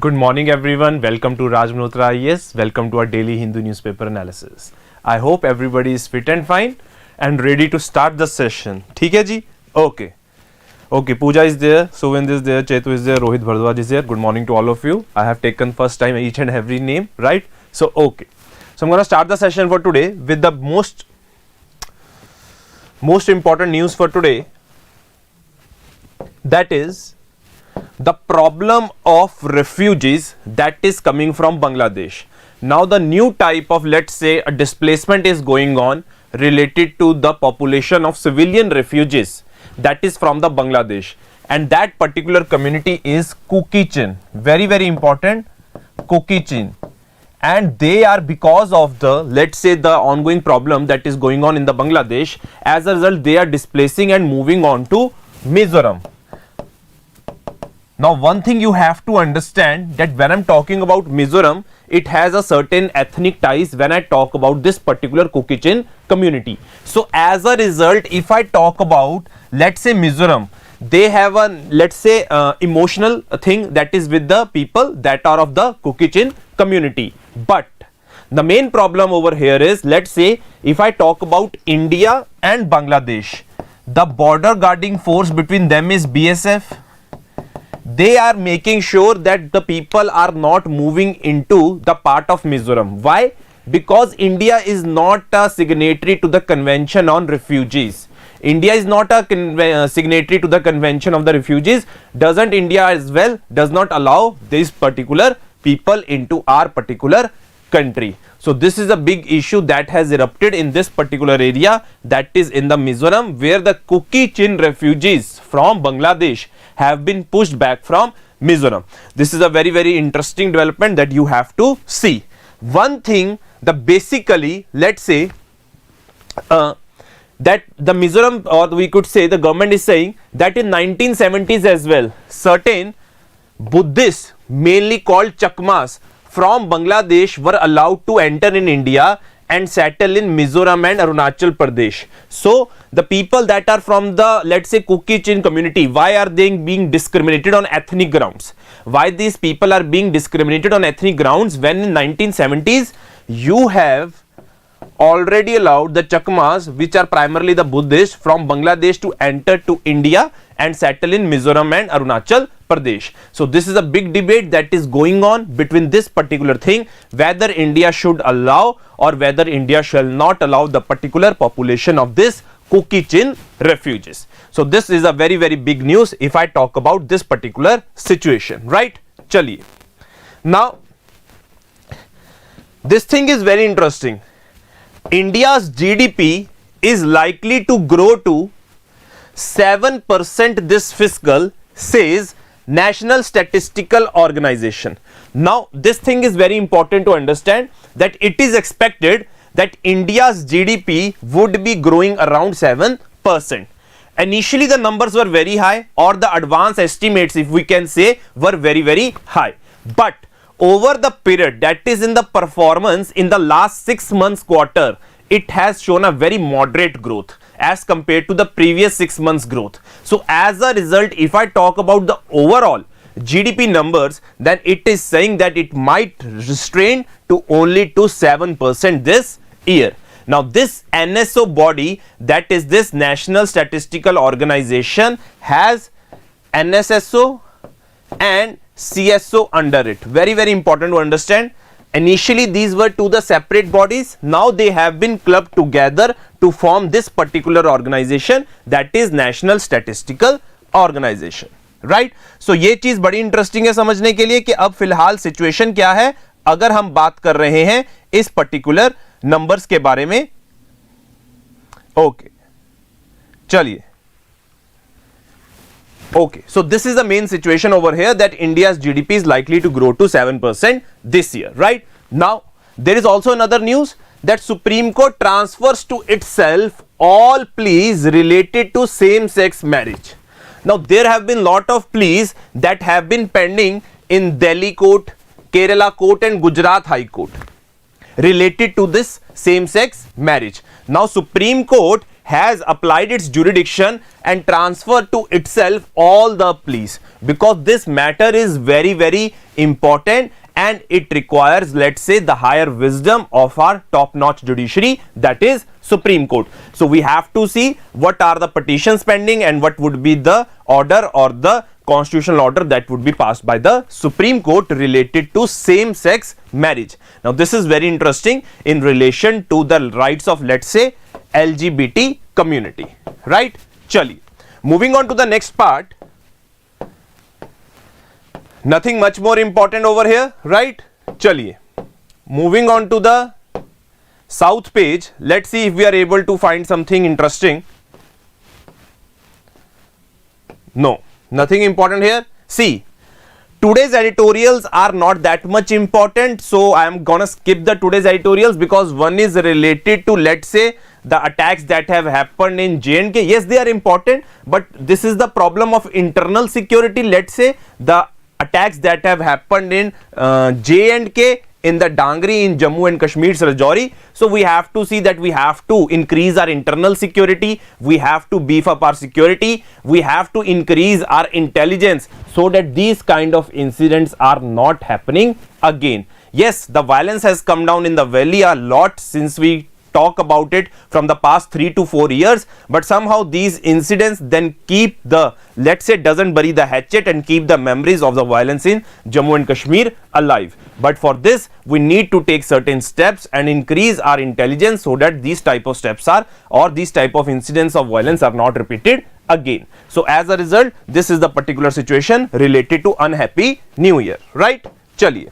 Good morning everyone. Welcome to Raj Malhotra IAS. Welcome to our daily Hindu newspaper analysis. I hope everybody is fit and fine and ready to start the session. ठीक है जी? Okay. Okay, Pooja is there, Suvind is there, Chetu is there, Rohit Bhardwaj is there. Good morning to all of you. I have taken first time each and every name, right? So, okay. So, I'm going to start the session for today with the most important news for today. That is the problem of refugees that is coming from Bangladesh. Now the new type of, let's say, a displacement is going on related to the population of civilian refugees that is from the Bangladesh, and that particular community is Kukichin. Very important, Kukichin. And they are, because of the, let's say, the ongoing problem that is going on in the Bangladesh, as a result they are displacing and moving on to Mizoram. Now one thing you have to understand, that when I'm talking about Mizoram, it has a certain ethnic ties when I talk about this particular Kukichin community. So as a result, if I talk about, let's say, Mizoram, they have a, let's say, emotional thing that is with the people that are of the Kukichin community. But the main problem over here is, let's say, if I talk about India and Bangladesh, the border guarding force between them is BSF. They are making sure that the people are not moving into the part of Mizoram. Why? Because India is not a signatory to the Convention on Refugees. India is not a signatory to the Convention of the Refugees. Doesn't India as well does not allow these particular people into our particular country. So this is a big issue that has erupted in this particular area, that is in the Mizoram, where the Kukichin refugees from Bangladesh have been pushed back from Mizoram. This is a very interesting development that you have to see. One thing, the basically, let's say, that the Mizoram, or we could say the government is saying that in 1970s as well, certain Buddhists, mainly called Chakmas, from Bangladesh were allowed to enter in India and settle in Mizoram and Arunachal Pradesh. So the people that are from the, let's say, Kukichin community, why are they being discriminated on ethnic grounds? Why these people are being discriminated on ethnic grounds when in 1970s you have already allowed the Chakmas, which are primarily the Buddhists, from Bangladesh to enter to India and settle in Mizoram and Arunachal Pradesh. So this is a big debate that is going on between this particular thing, whether India should allow or whether India shall not allow the particular population of this Kukichin refugees. So this is a very big news if I talk about this particular situation, right? Chaliye. Now this thing is very interesting. India's GDP is likely to grow to 7% this fiscal, says National Statistical Organization. Now this thing is very important to understand, that it is expected that India's GDP would be growing around 7%. Initially the numbers were very high, or the advanced estimates, if we can say, were very high. But over the period, that is in the performance in the last 6 months quarter, it has shown a very moderate growth as compared to the previous 6 months growth. So as a result, if I talk about the overall GDP numbers, then it is saying that it might restrain to only to 7% this year. Now this NSO body, that is this National Statistical Organization, has NSSO and CSO under it. Very important to understand. Initially these were two the separate bodies. Now they have been clubbed together to form this particular organization, that is National Statistical Organization, right? So ये चीज बड़ी interesting है समझने के लिए कि अब फिलहाल सिचुएशन क्या है अगर हम बात कर रहे हैं इस पर्टिकुलर नंबर्स के बारे में. ओके, चलिए. Okay, so this is the main situation over here, that India's GDP is likely to grow to 7% this year, right? Now there is also another news, that Supreme Court transfers to itself all pleas related to same-sex marriage. Now there have been lot of pleas that have been pending in Delhi court, Kerala court and Gujarat High Court related to this same-sex marriage. Now Supreme Court has applied its jurisdiction and transferred to itself all the police, because this matter is very, very important and it requires, let's say, the higher wisdom of our top-notch judiciary, that is Supreme Court. So we have to see what are the petitions pending and what would be the order or the constitutional order that would be passed by the Supreme Court related to same-sex marriage. Now this is very interesting in relation to the rights of, let's say, LGBT community, right? Chaliye, moving on to the next part. Nothing much more important over here, right? Chaliye, moving on to the south page. Let's see if we are able to find something interesting. No, nothing important here. See, today's editorials are not that much important, so I am gonna skip the today's editorials, because one is related to, let's say, the attacks that have happened in J&K. Yes, they are important, but this is the problem of internal security. Let's say the attacks that have happened in J&K, in the Dangri, in Jammu and Kashmir's Rajouri. So we have to see that we have to increase our internal security, we have to beef up our security, we have to increase our intelligence so that these kind of incidents are not happening again. Yes, the violence has come down in the valley a lot since we talk about it from the past 3 to 4 years, but somehow these incidents then keep the, let's say, doesn't bury the hatchet and keep the memories of the violence in Jammu and Kashmir alive. But for this we need to take certain steps and increase our intelligence so that these type of steps are, or these type of incidents of violence are not repeated again. So as a result, this is the particular situation related to unhappy new year, right? Chaliye,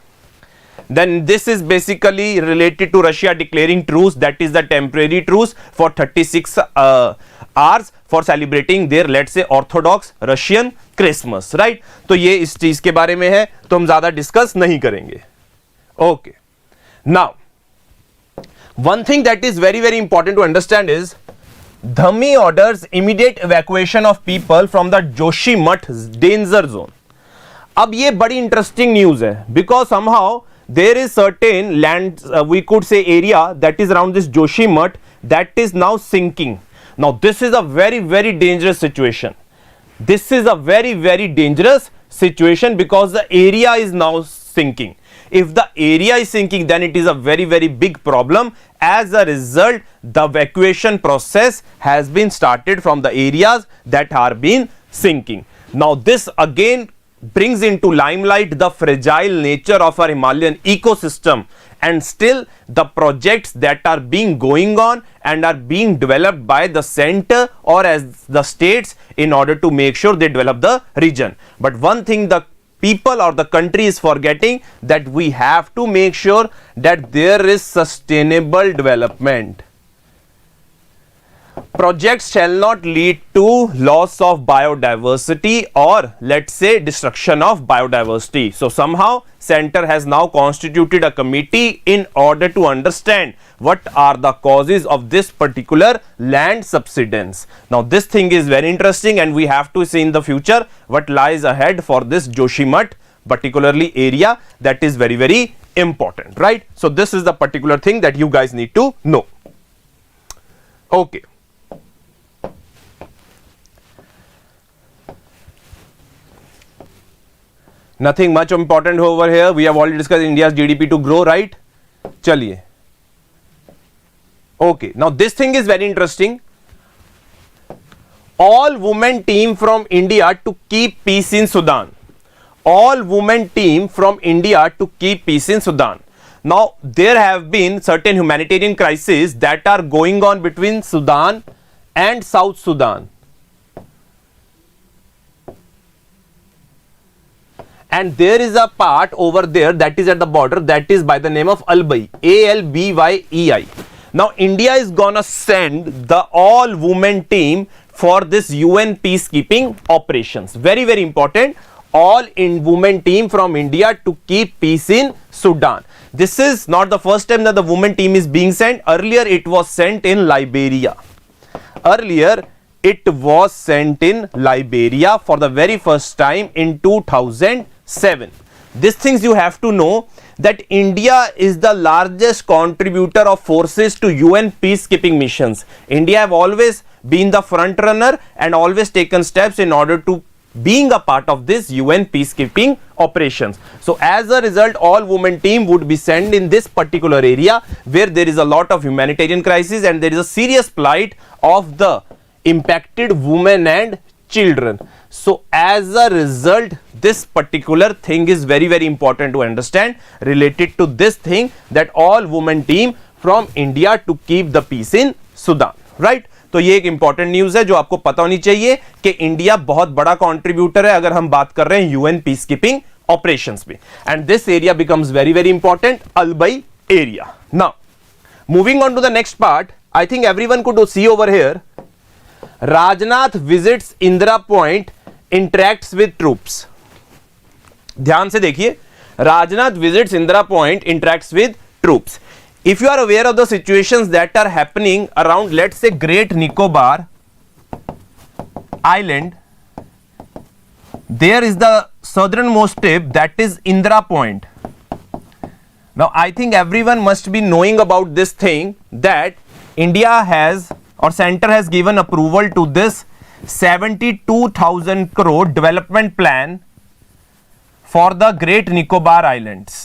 then this is basically related to Russia declaring truce, that is the temporary truce for 36 hours for celebrating their, let's say, orthodox Russian Christmas, right? तो ये इस चीज के बारे में है, तो हम ज्यादा डिस्कस नहीं करेंगे. Okay, now one thing that is very, very important to understand is Dhami orders immediate evacuation of people from the Joshimath danger zone. अब ये बड़ी इंटरेस्टिंग न्यूज है, because somehow there is certain land, we could say area that is around this Joshimath that is now sinking. Now this is a very, very dangerous situation. This is a very, very dangerous situation because the area is now sinking. If the area is sinking, then it is a very, very big problem. As a result, the evacuation process has been started from the areas that are being sinking. Now this again brings into limelight the fragile nature of our Himalayan ecosystem, and still the projects that are being going on and are being developed by the center or as the states in order to make sure they develop the region. But one thing the people or the country is forgetting, that we have to make sure that there is sustainable development. Projects shall not lead to loss of biodiversity or, let's say, destruction of biodiversity. So somehow center has now constituted a committee in order to understand what are the causes of this particular land subsidence. Now this thing is very interesting, and we have to see in the future what lies ahead for this Joshimath particularly area. That is very, very important, right? So this is the particular thing that you guys need to know. Okay. Nothing much important over here. We have already discussed India's GDP to grow, right? Chaliye. Okay, now this thing is very interesting. All women team from India to keep peace in Sudan. All women team from India to keep peace in Sudan. Now there have been certain humanitarian crises that are going on between Sudan and South Sudan. And there is a part over there that is at the border that is by the name of Albai, ALBYEI. Now India is gonna send the all women team for this UN peacekeeping operations. Very, very important. All in women team from India to keep peace in Sudan. This is not the first time that the women team is being sent. Earlier it was sent in Liberia. Earlier it was sent in Liberia for the very first time in 2007. These things you have to know, that India is the largest contributor of forces to UN peacekeeping missions. India have always been the front runner and always taken steps in order to being a part of this UN peacekeeping operations. So as a result, all women team would be sent in this particular area where there is a lot of humanitarian crisis and there is a serious plight of the impacted women and children. So as a result, this particular thing is very very important to understand related to this thing, that all women team from India to keep the peace in Sudan, right? तो ये एक important news है जो आपको पता होनी चाहिए कि इंडिया बहुत बड़ा कंट्रीब्यूटर है अगर हम बात कर रहे हैं यूएन पीस कीपिंग ऑपरेशंस में, and this area becomes very very important, अलबई area. Now moving on to the next part, I think everyone could see over here, Rajnath visits Indira Point, interacts with troops. ध्यान से देखिए, Rajnath visits Indira Point, interacts with troops. If you are aware of the situations that are happening around, let's say, Great Nicobar Island, there is the southernmost tip, that is Indira Point. Now, I think everyone must be knowing about this thing, that India has, or center has given approval to this 72,000 crore development plan for the Great Nicobar Islands,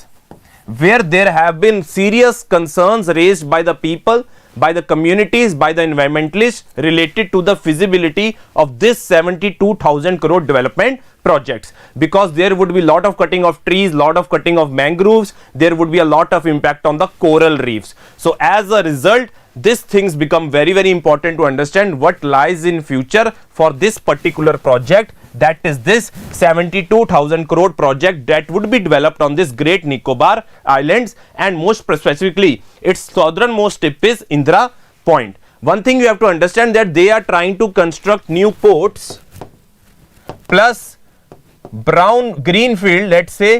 where there have been serious concerns raised by the people, by the communities, by the environmentalists related to the feasibility of this 72,000 crore development projects, because there would be lot of cutting of trees, lot of cutting of mangroves, there would be a lot of impact on the coral reefs. So as a result, these things become very very important to understand what lies in future for this particular project, that is this 72,000 crore project that would be developed on this Great Nicobar Islands, and most specifically its southernmost tip is Indira Point. One thing you have to understand, that they are trying to construct new ports plus brown greenfield, let's say,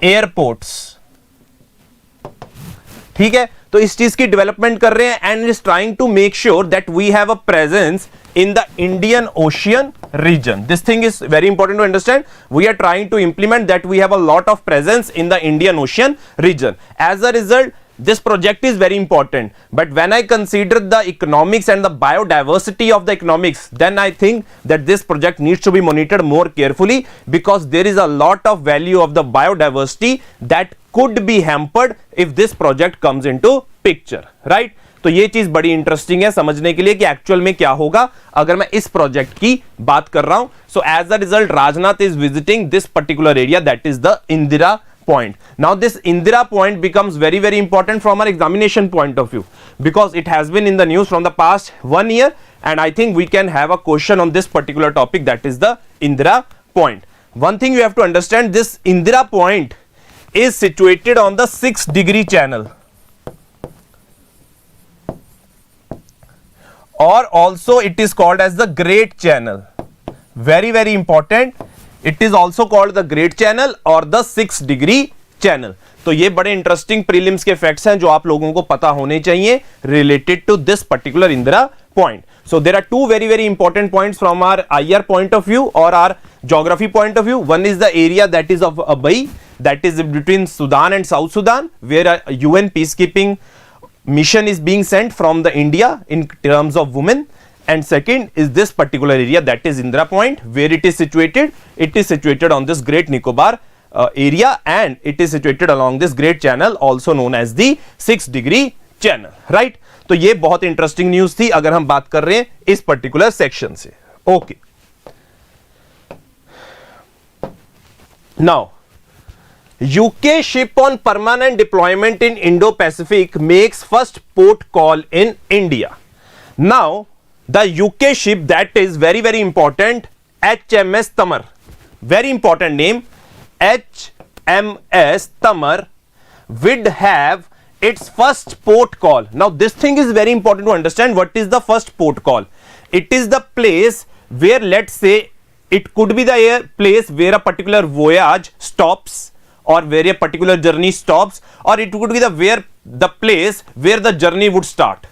airports. ठीक है, तो इस चीज की development कर रहे हैं, and is trying to make sure that we have a presence in the Indian Ocean region. This thing is very important to understand. We are trying to implement that we have a lot of presence in the Indian Ocean region. As a result, this project is very important. But when I consider the economics and the biodiversity of the economics, then I think that this project needs to be monitored more carefully, because there is a lot of value of the biodiversity that could be hampered if this project comes into picture, right? तो ये चीज बड़ी interesting है समझने के लिए कि actual में क्या होगा अगर मैं इस प्रोजेक्ट की बात कर रहा हूं. So as a result, Rajnath is visiting this particular area, that is the Indira point. Now this Indira point becomes very very important from our examination point of view, because it has been in the news from the past 1 year, and I think we can have a question on this particular topic, that is the Indira point. One thing you have to understand, this Indira point is situated on the 6-degree channel, or also it is called as the Great Channel. Very very important. It is also called the Great Channel or the 6-degree channel. तो ये बड़े interesting prelims के facts हैं जो आप लोगों को पता होने चाहिए related to this particular Indira point. So there are two very very important points from our IR point of view or our geography point of view. One is the area that is of Abai, that is between Sudan and South Sudan, where a UN peacekeeping mission is being sent from the India in terms of women. And second is this particular area, that is Indira Point, where it is situated. It is situated on this Great Nicobar area, and it is situated along this Great Channel, also known as the 6-degree channel, right? तो ये बहुत interesting news थी अगर हम बात कर रहे हैं इस पर्टिकुलर सेक्शन से. Okay, now UK ship on permanent deployment in Indo-Pacific makes first port call in India. Now the UK ship that is very very important, HMS Tamar, very important name, HMS Tamar, would have its first port call. Now this thing is very important to understand. What is the first port call? It is the place where, let's say, it could be the place where a particular voyage stops, or where a particular journey stops, or it could be the place where the journey would start.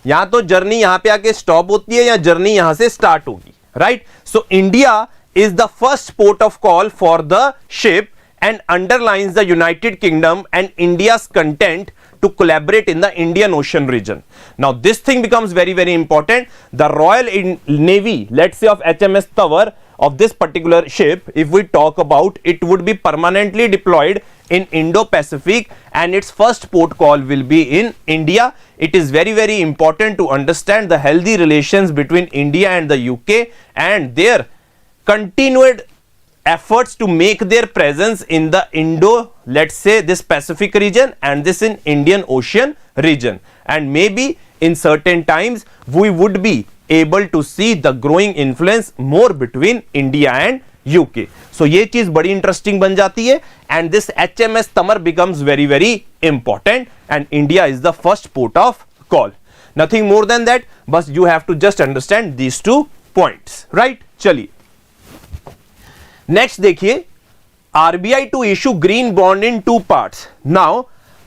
या तो journey यहां पे आके stop होती है या journey यहां से स्टार्ट होगी, right? So India is the first port of call for the ship, and underlines the United Kingdom and India's content to collaborate in the Indian Ocean region. Now this thing becomes very, very important. The Royal Navy, let's say of HMS Tower, of this particular ship, if we talk about, it would be permanently deployed in Indo-Pacific and its first port call will be in India. It is very, very important to understand the healthy relations between India and the UK and their continued efforts to make their presence in the let's say this Pacific region and this in Indian Ocean region, and maybe in certain times we would be able to see the growing influence more between India and UK. So ये चीज बड़ी interesting बन जाती है and this HMS Tamar becomes very, very important and India is the first port of call. Nothing more than that, but you have to just understand these 2 points, right? चलिए next देखिए, RBI to issue green bond in 2 parts. Now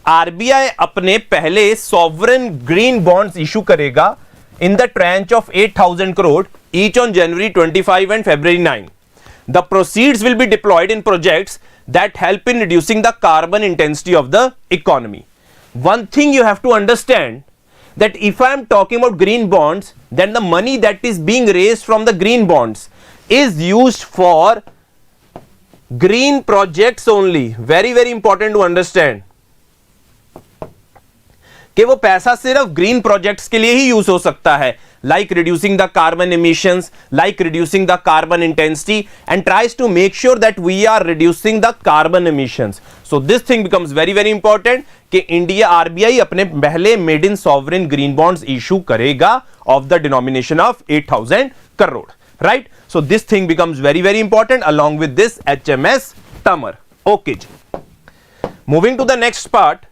RBI अपने पहले sovereign green bonds issue करेगा in the tranche of 8,000 crore each on January 25 and February 9. The proceeds will be deployed in projects that help in reducing the carbon intensity of the economy. One thing you have to understand, that if I am talking about green bonds, then the money that is being raised from the green bonds is used for green projects only. Very, very important to understand कि वो पैसा सिर्फ green projects के लिए ही use हो सकता है, like reducing the carbon emissions, like reducing the carbon intensity and tries to make sure that we are reducing the carbon emissions. So this thing becomes very, very important कि India RBI अपने पहले made in sovereign green bonds issue करेगा of the denomination of 8,000 crore, right? So this thing becomes very, very important along with this HMS Tamar. Okay जी, moving to the next part.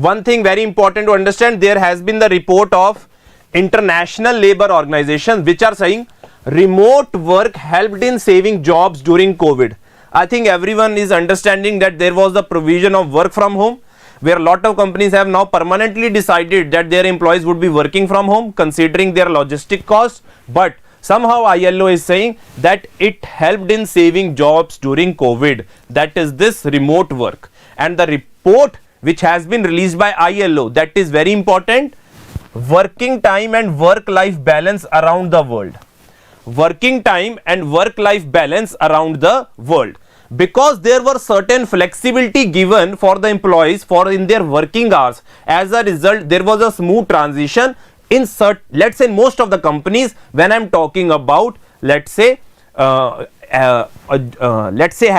One thing very important to understand, there has been the report of International Labour Organization which are saying remote work helped in saving jobs during COVID. I think everyone is understanding that there was the provision of work from home where a lot of companies have now permanently decided that their employees would be working from home considering their logistic costs, but somehow ILO is saying that it helped in saving jobs during COVID. That is this remote work, and the report which has been released by ILO, that is very important, working time and work-life balance around the world. Working time and work-life balance around the world, because there were certain flexibility given for the employees for in their working hours. As a result, there was a smooth transition in let's say most of the companies, when I'm talking about let's say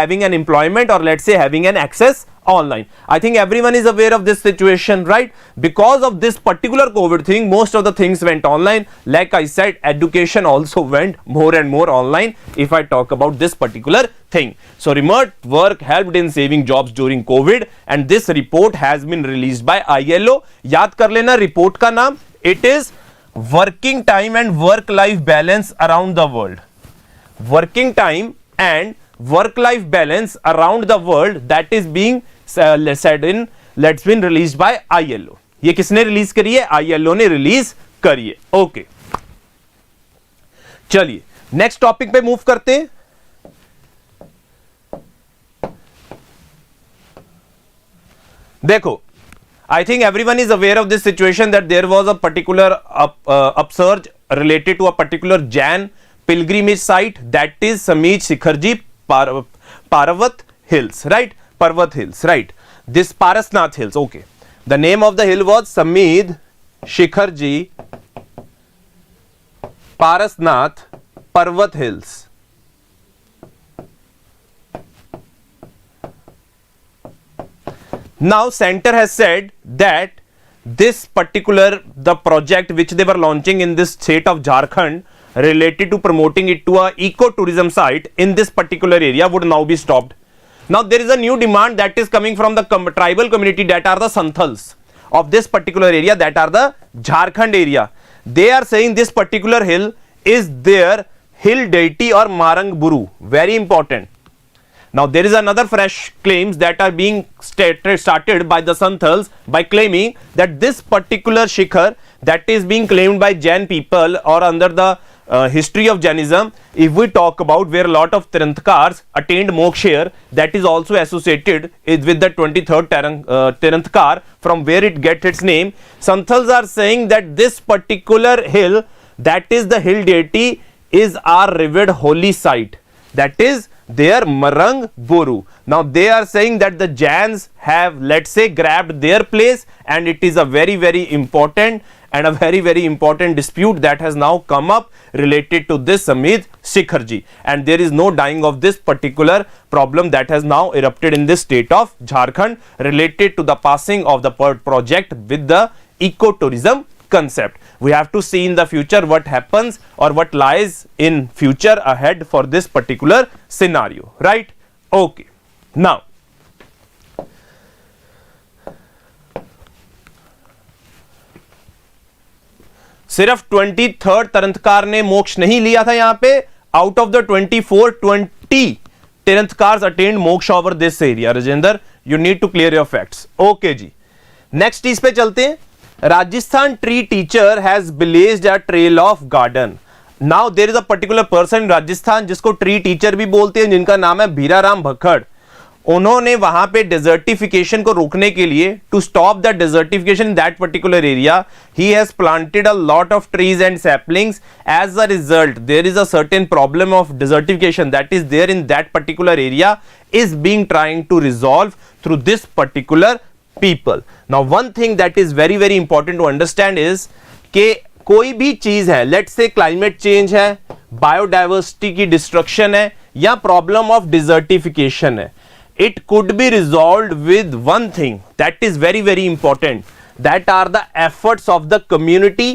having an employment or let's say having an access online. I think everyone is aware of this situation, right? Because of this particular COVID thing, most of the things went online. Like I said, education also went more and more online if I talk about this particular thing. So remote work helped in saving jobs during COVID and this report has been released by ILO. याद कर लेना report का नाम, it is working time and work life balance around the world. Working time and work life balance around the world, that is being said in, let's been released by ILO. ये किसने release करी है? ILO ने release करी है. Okay, चलिए next topic पे move करते हैं. देखो, I think everyone is aware of this situation that there was a particular upsurge related to a particular Jain pilgrimage site, that is Samij Shikharji Parvat Hills, right? Parvat Hills, right? This Parasnath Hills, okay. The name of the hill was Samid Shikharji Parasnath Parvat Hills. Now center has said that this particular the project which they were launching in this state of Jharkhand related to promoting it to a eco-tourism site in this particular area would now be stopped. Now there is a new demand that is coming from the tribal community, that are the Santhals of this particular area, that are the Jharkhand area. They are saying this particular hill is their hill deity or Marang Buru. Very important. Now there is another fresh claims that are being started by the Santhals by claiming that this particular Shikhar that is being claimed by Jain people or under the history of Jainism, if we talk about where a lot of Tirthankars attained moksha here, that is also associated with the 23rd Tirthankar, from where it gets its name. Santhals are saying that this particular hill, that is the hill deity, is our revered holy site, that is their Marang Boru. Now they are saying that the Jains have, let's say, grabbed their place, and it is a very, very important and a very, very important dispute that has now come up related to this Samit Shikharji, and there is no dying of this particular problem that has now erupted in this state of Jharkhand related to the passing of the project with the ecotourism concept. We have to see in the future what happens or what lies in future ahead for this particular scenario, right? Okay, now सिर्फ 23rd Tirthankar ने मोक्ष नहीं लिया था यहाँ पे. Out of the 24, 20 Tirthankars attained moksha over this area. Rajendra, you need to clear your facts. Okay जी, next इस पे चलते हैं. Rajasthan tree teacher has blazed a trail of garden. Now there is a particular person in Rajasthan जिसको tree teacher भी बोलते हैं, जिनका नाम है भीराराम भखड़. उन्होंने वहां पे डेजर्टिफिकेशन को रोकने के लिए, to stop the desertification in that particular area, he has planted a lot of trees and saplings. As a result there is a certain problem of desertification that is there in that particular area is being trying to resolve through this particular people. Now one thing that is very very important to understand is कि कोई भी चीज है, let's say climate change है, biodiversity की destruction है, या problem of desertification है, it could be resolved with one thing that is very very important, that are the efforts of the community.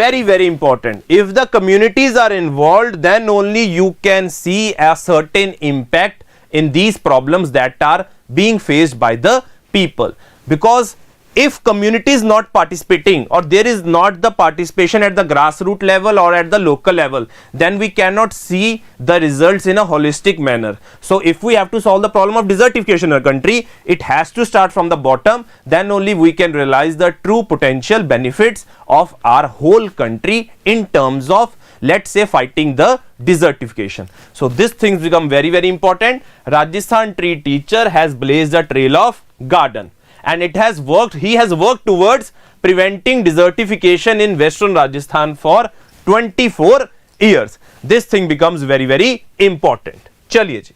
Very very important. If the communities are involved, then only you can see a certain impact in these problems that are being faced by the people. Because if community is not participating, or there is not the participation at the grassroots level or at the local level, then we cannot see the results in a holistic manner. So if we have to solve the problem of desertification in a country, it has to start from the bottom. Then only we can realize the true potential benefits of our whole country in terms of, let's say, fighting the desertification. So these things become very very important. Rajasthan tree teacher has blazed a trail of garden, and it has worked, he has worked towards preventing desertification in western Rajasthan for 24 years. This thing becomes very very important. चलिए जी,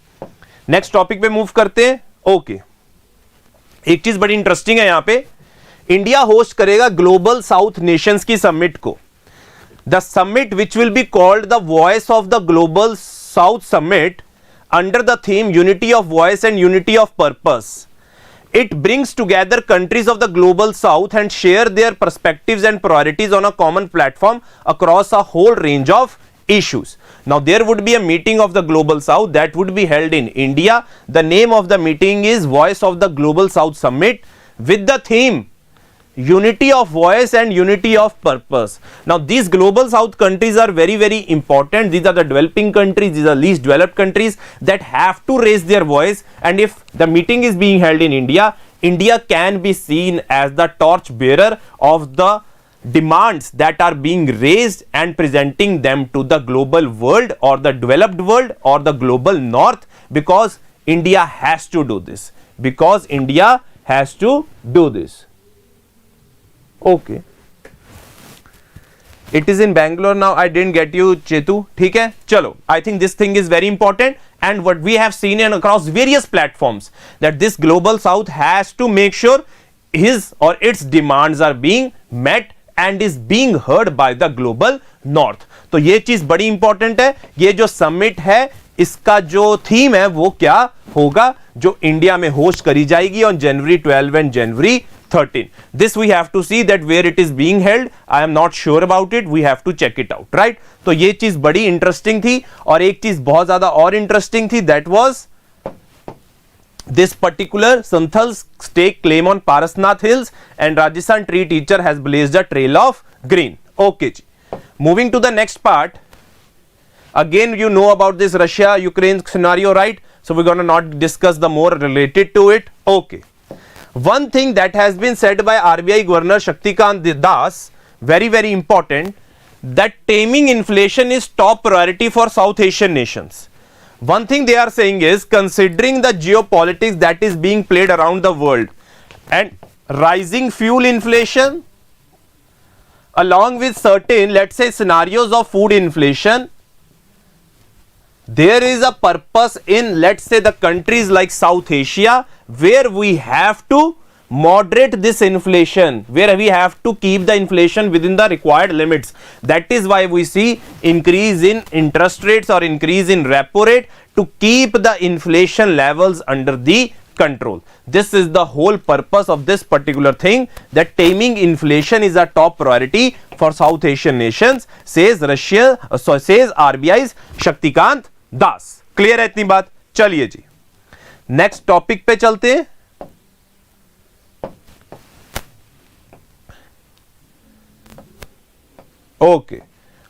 next topic पे move करते हैं. Okay, एक चीज बड़ी interesting है यहाँ पे. इंडिया होस्ट करेगा ग्लोबल साउथ नेशंस की समिट को. The summit, which will be called the Voice of the Global South Summit, under the theme Unity of Voice and Unity of Purpose. It brings together countries of the Global South and share their perspectives and priorities on a common platform across a whole range of issues. Now there would be a meeting of the Global South that would be held in India. The name of the meeting is Voice of the Global South Summit, with the theme Unity of Voice and Unity of Purpose. Now these global south countries are very very important. These are the developing countries, these are least developed countries that have to raise their voice, and if the meeting is being held in India, India can be seen as the torch bearer of the demands that are being raised and presenting them to the global world or the developed world or the global north, because India has to do this, because India has to do this. Okay, it is in Bangalore now. I didn't get you, Chetu. ठीक है, चलो. I think this thing is very important, and what we have seen in across various platforms, that this global south has to make sure his or its demands are being met and is being heard by the global north. तो ये चीज बड़ी important है. ये जो summit है, इसका जो थीम है वो क्या होगा, जो इंडिया में होस्ट करी जाएगी on January 12 and January 13. This we have to see that where it is being held. I am not sure about it. We have to check it out, right? तो ये चीज बड़ी इंटरेस्टिंग थी. और एक चीज बहुत ज्यादा और इंटरेस्टिंग थी, that was this particular Santhals stake claim on Parasnath Hills, and Rajasthan tree teacher has blazed a trail of green. Okay ji. Moving to the next part. Again, you know about this Russia-Ukraine scenario, right? So we're gonna not discuss the more related to it. Okay. One thing that has been said by RBI Governor Shaktikant Das, very very important, that taming inflation is top priority for South Asian nations. One thing they are saying is, considering the geopolitics that is being played around the world and rising fuel inflation along with certain, let's say, scenarios of food inflation, there is a purpose in, let's say, the countries like South Asia, where we have to moderate this inflation, where we have to keep the inflation within the required limits. That is why we see increase in interest rates or increase in repo rate to keep the inflation levels under the control. This is the whole purpose of this particular thing, that taming inflation is a top priority for South Asian nations, says says RBI's Shaktikant Das. Clear है इतनी बात? चलिए जी next topic पे चलते हैं. Okay,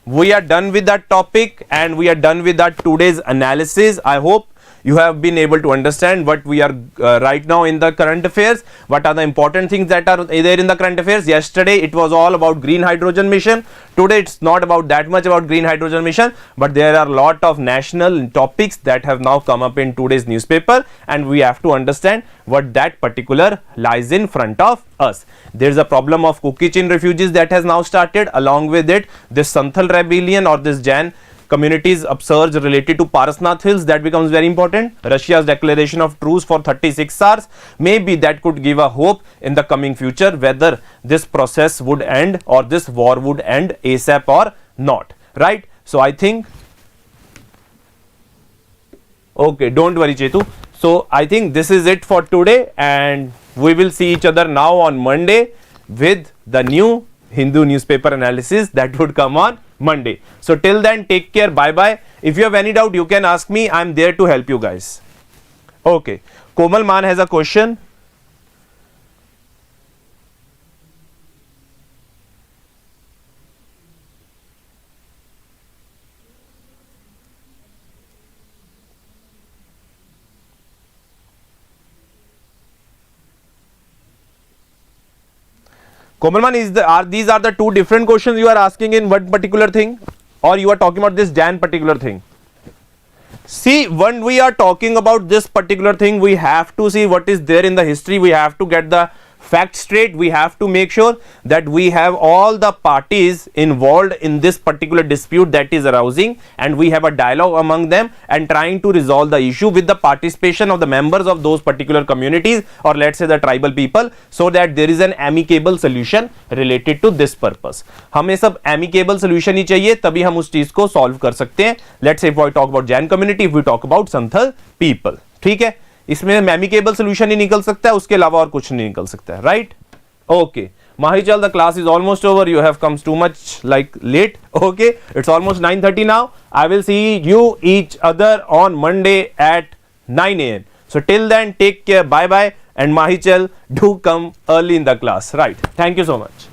we are done with that topic and we are done with that today's analysis. I hope you have been able to understand what we are right now in the current affairs. What are the important things that are there in the current affairs? Yesterday it was all about green hydrogen mission. Today it's not about that much about green hydrogen mission, but there are a lot of national topics that have now come up in today's newspaper, and we have to understand what that particular lies in front of us. There is a problem of Kukichin refugees that has now started. Along with it, this Santhal rebellion or this Jain communities upsurge related to Parasnath Hills, that becomes very important. Russia's declaration of truce for 36 hours, maybe that could give a hope in the coming future whether this process would end or this war would end ASAP or not, right? So I think, okay, don't worry Chetu. So I think this is it for today, and we will see each other now on Monday with the new Hindu newspaper analysis that would come on Monday. So till then, take care, bye bye. If you have any doubt, you can ask me. I am there to help you guys. Okay, Komal Man has a question. Komalman, these are the two different questions you are asking in what particular thing, or you are talking about this Jan particular thing? See, when we are talking about this particular thing, we have to see what is there in the history. We have to get the facts straight. We have to make sure that we have all the parties involved in this particular dispute that is arousing, and we have a dialogue among them and trying to resolve the issue with the participation of the members of those particular communities, or let's say the tribal people, so that there is an amicable solution related to this purpose. हमें सब amicable solution ही चाहिए, तभी हम उस चीज को solve कर सकते हैं. Let's say if we talk about Jain community, if we talk about Santhal people, ठीक है, इसमें एमिकेबल सोल्यूशन ही निकल सकता है, उसके अलावा और कुछ नहीं निकल सकता है, right? Okay Mahichal, the class is almost over. You have come too much like late. Okay, it's almost 9:30 now. I will see you each other on Monday at 9 a.m. So till then, take care, bye bye, and Mahichal, do come early in the class, right? Thank you so much.